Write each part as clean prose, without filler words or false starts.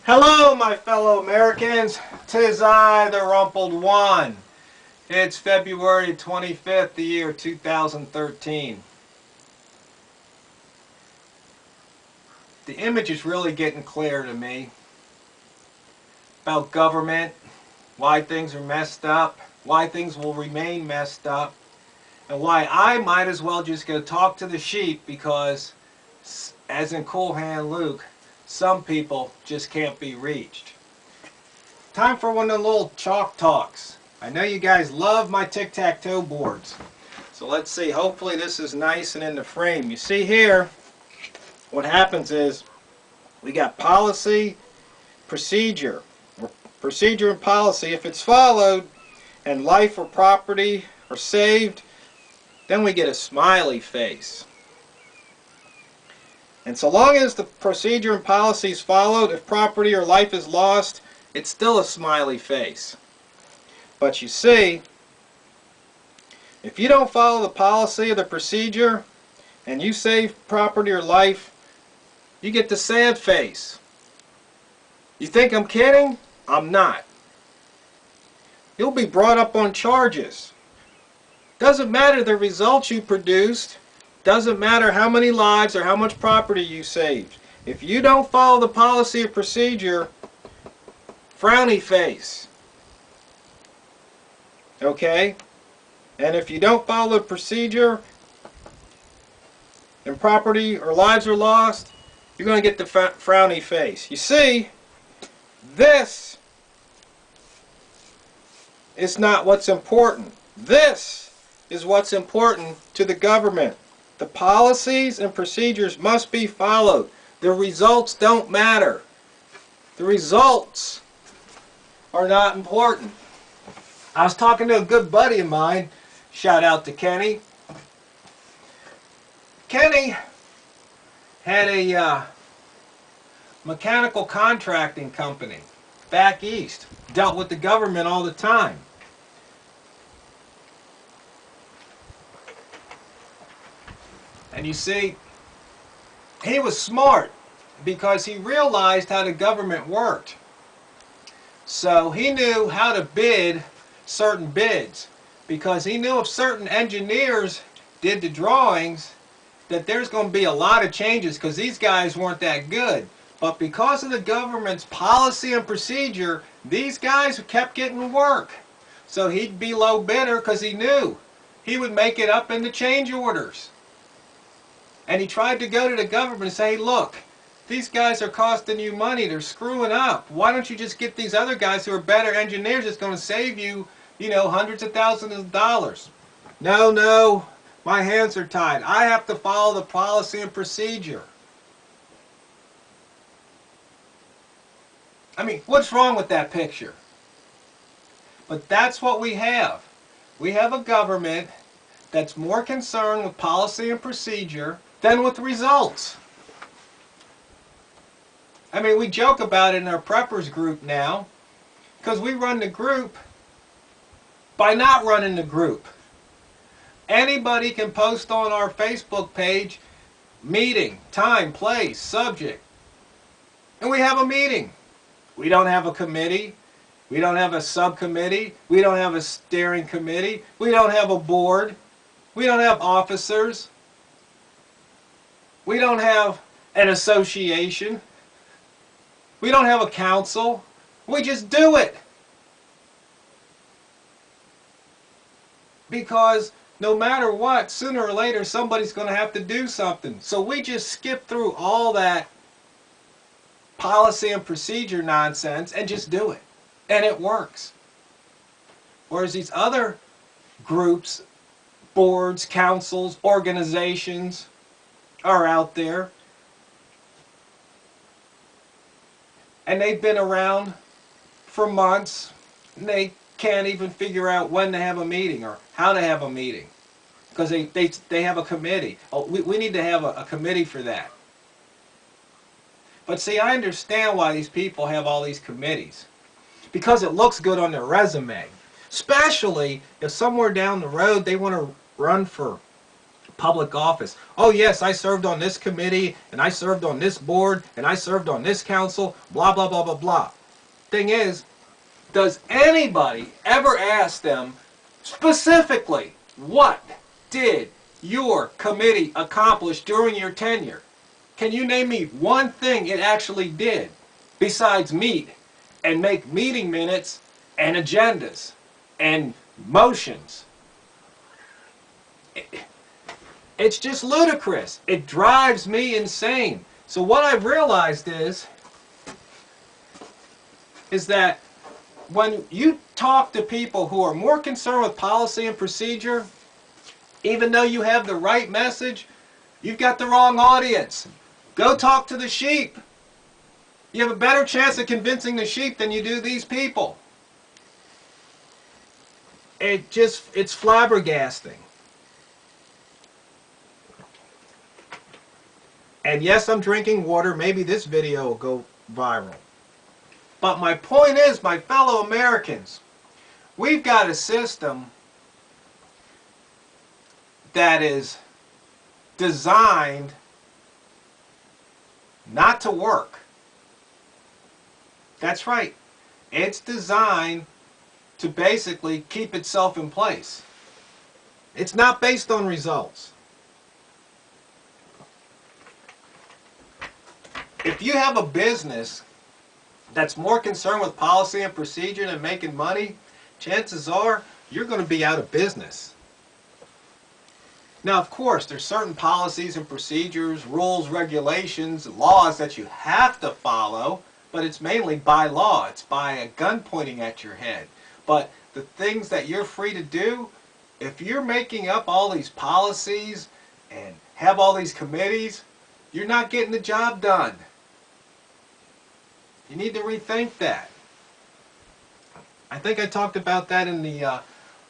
Hello, my fellow Americans. 'Tis I, the Rumpled One. It's February 25th, the year 2013. The image is really getting clear to me about government, why things are messed up, why things will remain messed up, and why I might as well just go talk to the sheep because, as in Cool Hand Luke, some people just can't be reached. Time for one of the little chalk talks. I know you guys love my tic-tac-toe boards. So let's see, hopefully this is nice and in the frame. You see here, what happens is we got policy, procedure. Procedure and policy, if it's followed and life or property are saved, then we get a smiley face. And so long as the procedure and policy is followed, if property or life is lost, it's still a smiley face. But you see, if you don't follow the policy or the procedure and you save property or life, you get the sad face. You think I'm kidding? I'm not. You'll be brought up on charges. Doesn't matter the results you produced. Doesn't matter how many lives or how much property you saved. If you don't follow the policy or procedure, frowny face. Okay? And if you don't follow the procedure and property or lives are lost, you're going to get the frowny face. You see, this is not what's important. This is what's important to the government. The policies and procedures must be followed. The results don't matter. The results are not important. I was talking to a good buddy of mine. Shout out to Kenny. Kenny had a mechanical contracting company back east. Dealt with the government all the time. And you see, he was smart because he realized how the government worked. So he knew how to bid certain bids because he knew if certain engineers did the drawings that there's going to be a lot of changes because these guys weren't that good. But because of the government's policy and procedure, these guys kept getting work. So he'd be low bidder because he knew he would make it up in the change orders. And he tried to go to the government and say, look, these guys are costing you money. They're screwing up. Why don't you just get these other guys who are better engineers that's going to save you, hundreds of thousands of dollars? No, my hands are tied. I have to follow the policy and procedure. I mean, what's wrong with that picture? But that's what we have. We have a government that's more concerned with policy and procedure than with results. I mean, we joke about it in our preppers group now because we run the group by not running the group. Anybody can post on our Facebook page meeting, time, place, subject, and we have a meeting. We don't have a committee. We don't have a subcommittee. We don't have a steering committee. We don't have a board. We don't have officers. We don't have an association. We don't have a council. We just do it. Because no matter what, sooner or later somebody's going to have to do something. So we just skip through all that policy and procedure nonsense and just do it. And it works. Whereas these other groups, boards, councils, organizations are out there. And they've been around for months. And they can't even figure out when to have a meeting or how to have a meeting. Because they have a committee. Oh, we need to have a committee for that. But see, I understand why these people have all these committees. Because it looks good on their resume. Especially if somewhere down the road they want to run for public office. Oh yes, I served on this committee, and I served on this board, and I served on this council, blah, blah, blah, blah, blah. Thing is, does anybody ever ask them specifically, what did your committee accomplish during your tenure? Can you name me one thing it actually did besides meet and make meeting minutes and agendas and motions? It's just ludicrous. It drives me insane. So what I've realized is that when you talk to people who are more concerned with policy and procedure, even though you have the right message, you've got the wrong audience. Go talk to the sheep. You have a better chance of convincing the sheep than you do these people. It's flabbergasting. And yes, I'm drinking water. Maybe this video will go viral. But my point is, my fellow Americans, we've got a system that is designed not to work. That's right. It's designed to basically keep itself in place. It's not based on results. If you have a business that's more concerned with policy and procedure than making money, chances are you're going to be out of business. Now, of course, there's certain policies and procedures, rules, regulations, laws that you have to follow, but it's mainly by law. It's by a gun pointing at your head. But the things that you're free to do, if you're making up all these policies and have all these committees, you're not getting the job done. You need to rethink that. I think I talked about that in the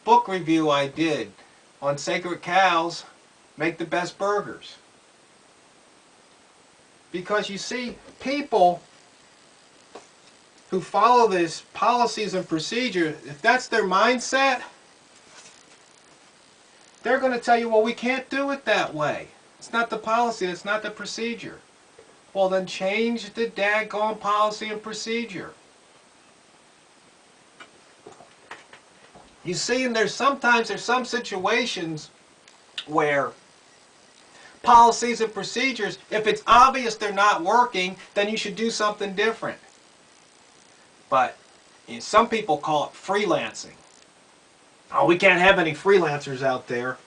book review I did on Sacred Cows Make the Best Burgers. Because you see, people who follow these policies and procedures, if that's their mindset, they're going to tell you, well, we can't do it that way. It's not the policy, it's not the procedure. Well, then change the daggone policy and procedure. You see, and there's some situations where policies and procedures, if it's obvious they're not working, then you should do something different. But some people call it freelancing. Oh, we can't have any freelancers out there.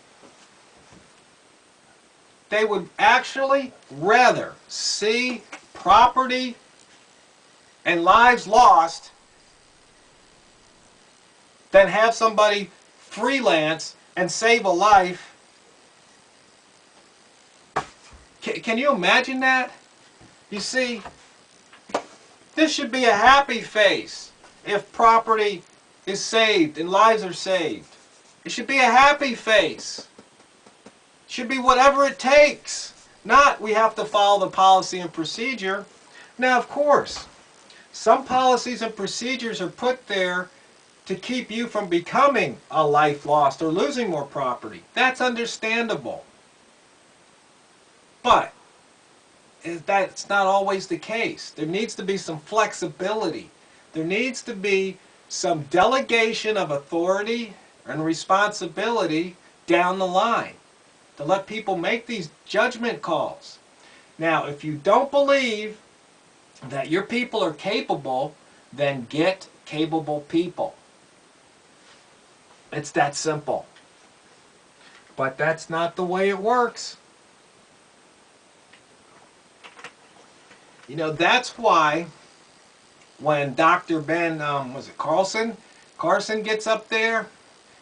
They would actually rather see property and lives lost than have somebody freelance and save a life. Can you imagine that? You see, this should be a happy face if property is saved and lives are saved. It should be a happy face. It should be whatever it takes. Not we have to follow the policy and procedure. Now, of course, some policies and procedures are put there to keep you from becoming a life lost or losing more property. That's understandable. But that's not always the case. There needs to be some flexibility. There needs to be some delegation of authority and responsibility down the line to let people make these judgment calls. Now, if you don't believe that your people are capable, then get capable people. It's that simple. But that's not the way it works. You know, that's why when Dr. Ben, was it Carson gets up there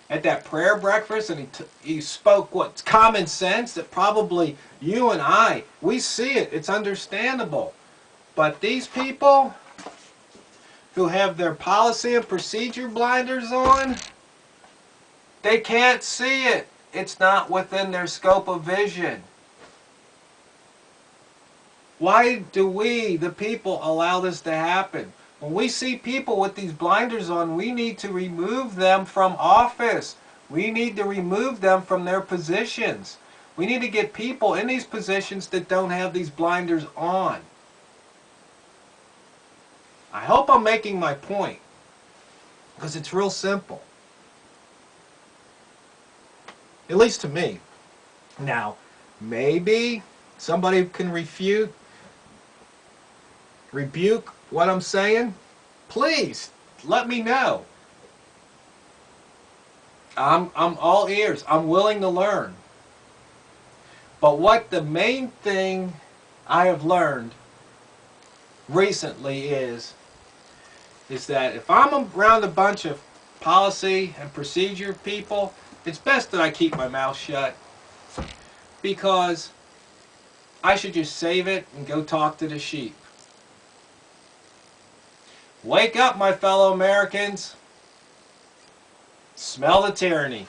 at that prayer breakfast and he spoke what's common sense that probably you and I, we see it, it's understandable. But these people who have their policy and procedure blinders on, they can't see it. It's not within their scope of vision. Why do we, the people, allow this to happen? When we see people with these blinders on, we need to remove them from office. We need to remove them from their positions. We need to get people in these positions that don't have these blinders on. I hope I'm making my point, because it's real simple. At least to me. Now, maybe somebody can rebuke what I'm saying. Please, let me know. I'm all ears. I'm willing to learn. But what the main thing I have learned recently is that if I'm around a bunch of policy and procedure people, it's best that I keep my mouth shut, because I should just save it and go talk to the sheep. Wake up, my fellow Americans. Smell the tyranny.